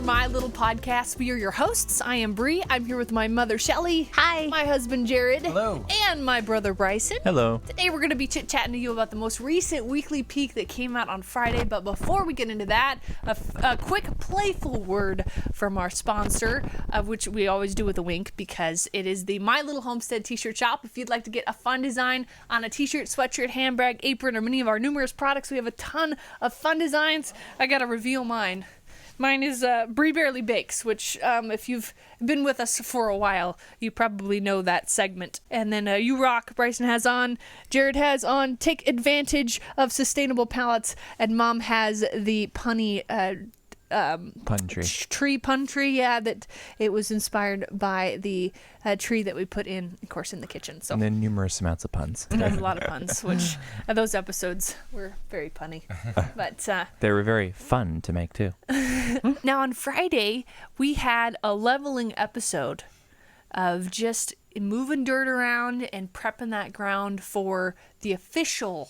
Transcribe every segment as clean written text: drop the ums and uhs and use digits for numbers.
My Little Podcast. We are your hosts. I am Bree. I'm here with my mother, Shelly. Hi. My husband, Jared. Hello. And my brother, Bryson. Hello. Today we're going to be chit-chatting to you about the most recent weekly peek that came out on Friday. But before we get into that, a quick playful word from our sponsor, of which we always do with a wink because it is the My Little Homestead t-shirt shop. If you'd like to get a fun design on a t-shirt, sweatshirt, handbag, apron, or many of our numerous products, we have a ton of fun designs. I got to reveal mine. Mine is Bree Barely Bakes, which if you've been with us for a while, you probably know that segment. And then You Rock, Bryson has on, Jared has on, Take Advantage of Sustainable Pallets, and Mom has the punny Pun tree. Yeah, that it was inspired by the tree that we put in, of course, in the kitchen. So And then numerous amounts of puns. there's a lot of puns, which those episodes were very punny. But They were very fun to make, too. now on Friday, we had a leveling episode of just moving dirt around and prepping that ground for the official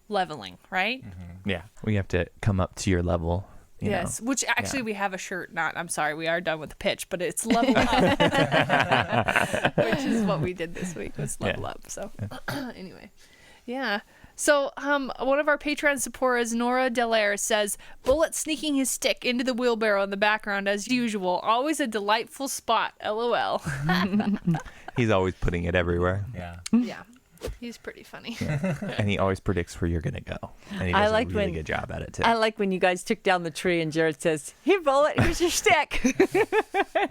leveling, right? Mm-hmm. Yeah. We have to come up to your level. Yes, which actually we have a shirt, I'm sorry, we are done with the pitch, but it's level up, which is what we did this week, was level up. So anyway, yeah. So one of our Patreon supporters, Nora Delaire, says, Bullet sneaking his stick into the wheelbarrow in the background as usual. Always a delightful spot, LOL. He's always putting it everywhere. Yeah. Yeah. He's pretty funny. And he always predicts where you're going to go. And he does a really good job at it, too. I like when you guys took down the tree and Jared says, "Here, Bullet, here's your stick."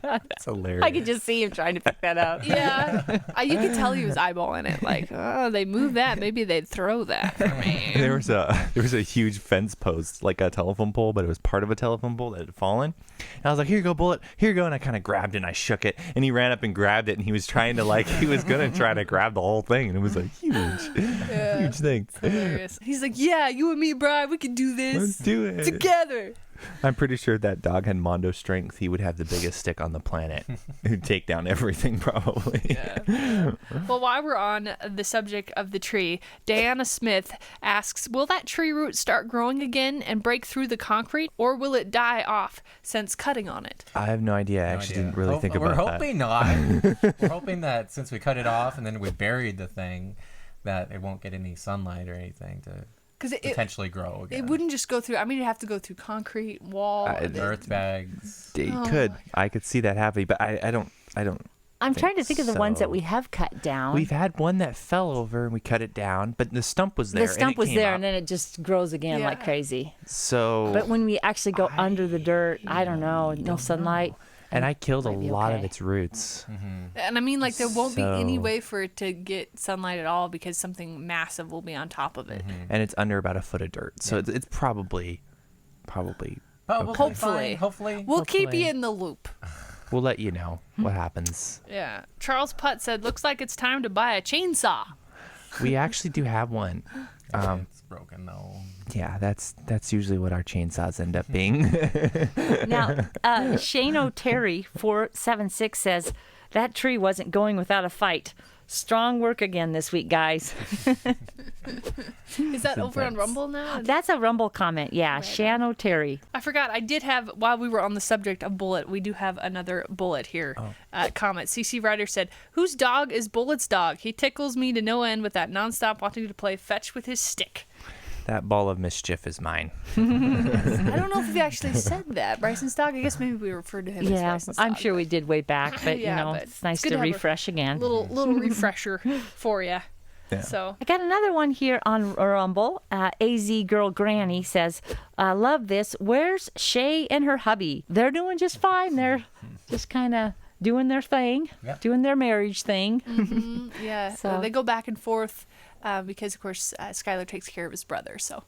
That's hilarious. I could just see him trying to pick that up. Yeah. You could tell he was eyeballing it. Like, oh, they move that. Maybe they'd throw that for me. There was a huge fence post, like a telephone pole, but it was part of a telephone pole that had fallen. And I was like, "Here you go, Bullet. Here you go." And I kind of grabbed it and I shook it. And he ran up and grabbed it. And he was trying to he was going to try to grab the whole thing. And it was a huge thing. Hilarious. He's like, yeah, you and me, Brian, we can do this. Let's do it. Together. I'm pretty sure if that dog had Mondo strength, he would have the biggest stick on the planet. He'd take down everything, probably. Yeah. Well, while we're on the subject of the tree, Diana Smith asks, will that tree root start growing again and break through the concrete, or will it die off since cutting on it? I have no idea. I actually didn't really think about that. We're hoping not. We're hoping that since we cut it off and then we buried the thing, that it won't get any sunlight or anything to potentially grow again. It wouldn't just go through, it'd have to go through concrete, wall. Earth bags. I could see that happening, but I don't I'm trying to think of the ones that we have cut down. We've had one that fell over and we cut it down, but the stump was there. The stump was there, and then it just grows again like crazy. So, but when we actually go under the dirt, I don't know, no sunlight. And I killed a lot of its roots. Mm-hmm. And I mean, there won't be any way for it to get sunlight at all because something massive will be on top of it. Mm-hmm. And it's under about a foot of dirt. So it's probably okay. Hopefully. We'll keep you in the loop. We'll let you know what happens. Yeah. Charles Putt said, looks like it's time to buy a chainsaw. We actually do have one. It's broken though. Yeah, that's usually what our chainsaws end up being. Now, Shane O'Terry 476 says that tree wasn't going without a fight. Strong work again this week, guys. Is that over on Rumble now? That's a Rumble comment, yeah. Right. Shane O'Terry. I forgot. I did have, while we were on the subject of Bullet, we do have another Bullet here. Comment. CC Ryder said, whose dog is Bullet's dog? He tickles me to no end with that nonstop wanting to play fetch with his stick. That ball of mischief is mine. I don't know if we actually said that. Bryson's dog? I guess maybe we referred to him as Bryson's dog. I'm sure we did way back, but it's nice to refresh again. Little refresher for you. Yeah. So I got another one here on Rumble. AZ Girl Granny says, love this. Where's Shae and her hubby? They're doing just fine. They're just kind of doing their thing, doing their marriage thing. Mm-hmm. Yeah. So they go back and forth. Because of course Skylar takes care of his brother, so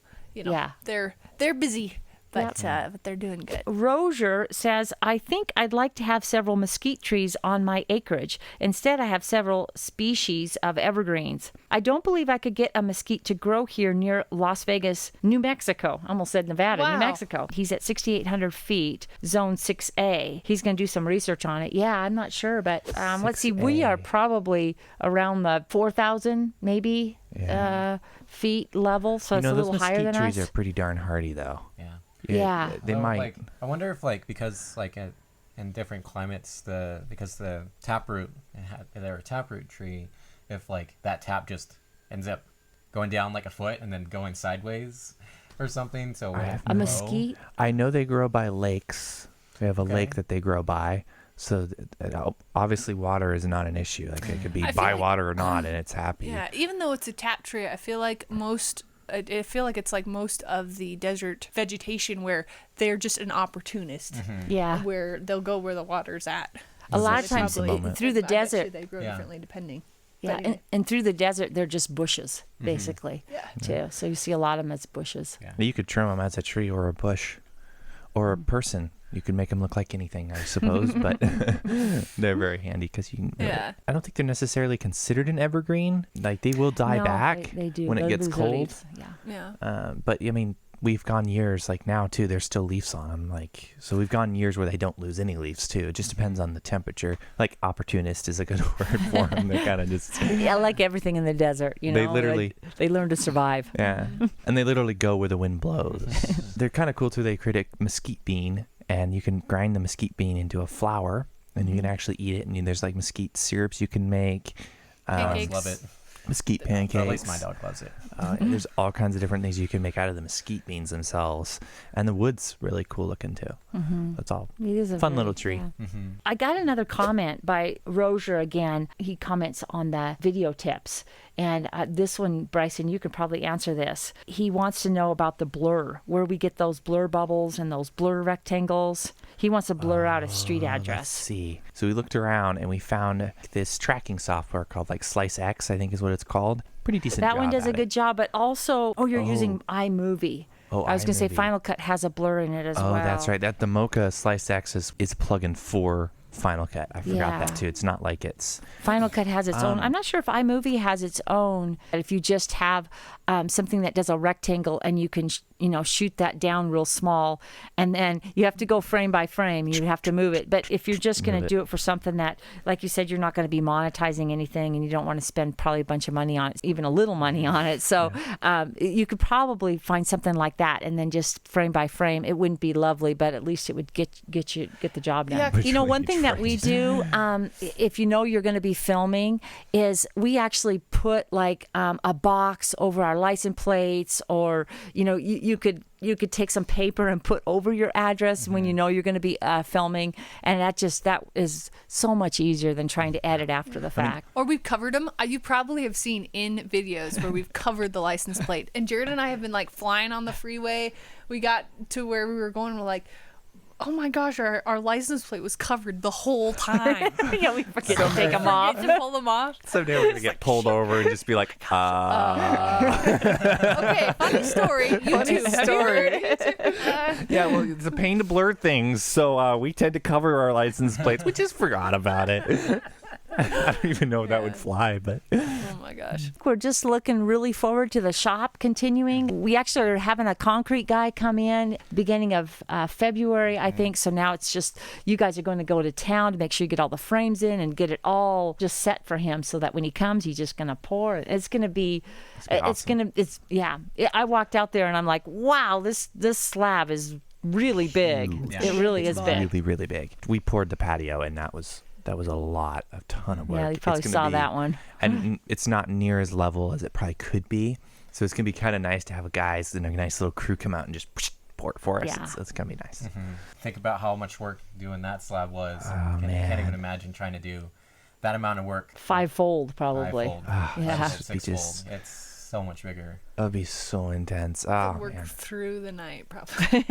they're busy, but they're doing good. Rozier says, I think I'd like to have several mesquite trees on my acreage. Instead, I have several species of evergreens. I don't believe I could get a mesquite to grow here near Las Vegas, New Mexico. I almost said Nevada, New Mexico. He's at 6,800 feet, zone 6A. He's going to do some research on it. Yeah, I'm not sure, but let's see. We are probably around the 4,000 maybe feet level, so it's a little higher than us. Those mesquite trees are pretty darn hardy, though. Yeah. Yeah. They So, might. Like, I wonder if like because like in different climates because the taproot they're a taproot tree, if like that tap just ends up going down like a foot and then going sideways or something. So A mesquite. I know they grow by lakes. They have a lake that they grow by. So obviously water is not an issue. Like it could be by water or not, and it's happy. Yeah, even though it's a tap tree, I feel like I feel like it's like most of the desert vegetation where they're just an opportunist. Yeah. Where they'll go where the water's at. A lot of So times probably- through the I bet you desert. they grow differently depending. Yeah, But and through the desert, they're just bushes, basically, too. So you see a lot of them as bushes. Yeah. You could trim them as a tree or a bush or a person. You could make them look like anything, I suppose, but they're very handy because you can. Yeah. I don't think they're necessarily considered an evergreen. Like they will die No, back they do. when it They'll gets lose their cold. leaves. Yeah. Yeah. But I mean, we've gone years like now too. There's still leaves on them. Like so, we've gone years where they don't lose any leaves too. It just depends on the temperature. Like opportunist is a good word for them. They kind of just. Yeah, like everything in the desert, you know. They literally- they learn to survive. Yeah, and they literally go where the wind blows. They're kind of cool too. They create a mesquite bean, and you can grind the mesquite bean into a flour, and you can actually eat it. And there's like mesquite syrups you can make. Pancakes. Love it. Mesquite Or pancakes. at least my dog loves it. And there's all kinds of different things you can make out of the mesquite beans themselves, and the wood's really cool looking too. That's all. It is a Fun very- little tree. yeah. I got another comment by Rozier again. He comments on the video tips. And this one, Bryson, you could probably answer this. He wants to know about the blur, where we get those blur bubbles and those blur rectangles. He wants to blur out a street Let's address. see. So we looked around and we found this tracking software called like Slice X, I think is what it's called. Pretty decent That job one does a at good it. job, but also, you're using iMovie. Oh, I was going to say iMovie. Final Cut has a blur in it as well. Oh, that's right. That the Mocha Slice X is a plugin for Final Cut. I forgot Yeah. that too. It's not like it's. Final Cut has its own. I'm not sure if iMovie has its own. If you just have something that does a rectangle and you can, shoot that down real small, and then you have to go frame by frame. You have to move it. But if you're just going to do it for something that, like you said, you're not going to be monetizing anything, and you don't want to spend probably a bunch of money on it, even a little money on it. So you could probably find something like that, and then just frame by frame. It wouldn't be lovely, but at least it would get the job done. Yeah, One thing that we do, if you're going to be filming, is we actually put like a box over our license plates, or you could take some paper and put over your address when you're going to be filming, and that is so much easier than trying to edit after the fact. Or we've covered them. You probably have seen in videos where we've covered the license plate. And Jared and I have been like flying on the freeway. We got to where we were going. And we're like, oh my gosh, our license plate was covered the whole time. Yeah, we forget to take them off. Forget to pull them off. Someday we're gonna get pulled over and just be like, Okay, funny story. YouTube. Have you heard it? Yeah, well, it's a pain to blur things, so we tend to cover our license plates. We just forgot about it. I don't even know if that would fly, but Oh my gosh. We're just looking really forward to the shop continuing. We actually are having a concrete guy come in beginning of February, I think. So now it's just you guys are going to go to town to make sure you get all the frames in and get it all just set for him, so that when he comes, he's just going to pour it. It's going to be, I walked out there and I'm like, wow, this slab is really big. Yeah. It really is big. really, really big. We poured the patio, and that was a ton of work. Yeah, you probably It's gonna saw be- that one. And it's not near as level as it probably could be. So it's going to be kind of nice to have guys and a nice little crew come out and just pour it for us. Yeah. It's going to be nice. Think about how much work doing that slab was. Oh, Can't man. even imagine trying to do that amount of work. Fivefold, probably. Fivefold. Yeah. Sixfold. It's so much bigger. That would be so intense. Oh, Work man. through the night, probably.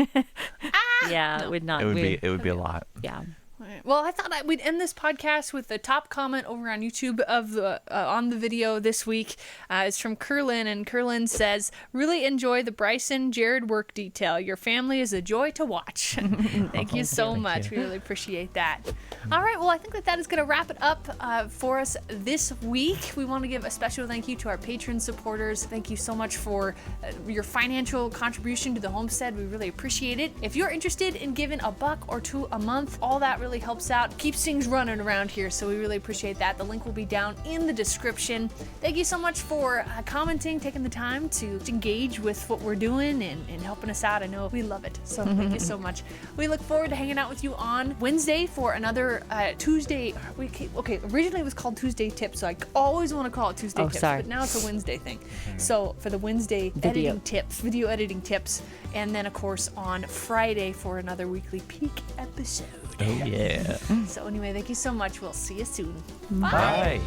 Yeah, it would not. It would be a lot. Yeah. Right. Well, I thought we'd end this podcast with the top comment over on YouTube of the on the video this week. It's from Curlin, and Curlin says, "Really enjoy the Bryson Jared work detail. Your family is a joy to watch." Thank you so much. We really appreciate that. All right. Well, I think that is going to wrap it up for us this week. We want to give a special thank you to our patron supporters. Thank you so much for your financial contribution to the homestead. We really appreciate it. If you're interested in giving $1 or $2 a month, all that really really helps out, keeps things running around here, so we really appreciate that. The link will be down in the description. Thank you so much for commenting, taking the time to engage with what we're doing and helping us out. I know we love it, so thank you so much. We look forward to hanging out with you on Wednesday for another Tuesday. Originally it was called Tuesday Tips, so I always want to call it Tuesday Tips, sorry. but now it's a Wednesday thing. So for the Wednesday editing tips, video editing tips, and then of course on Friday for another weekly peak episode. Oh yeah. So anyway, thank you so much. We'll see you soon. Bye.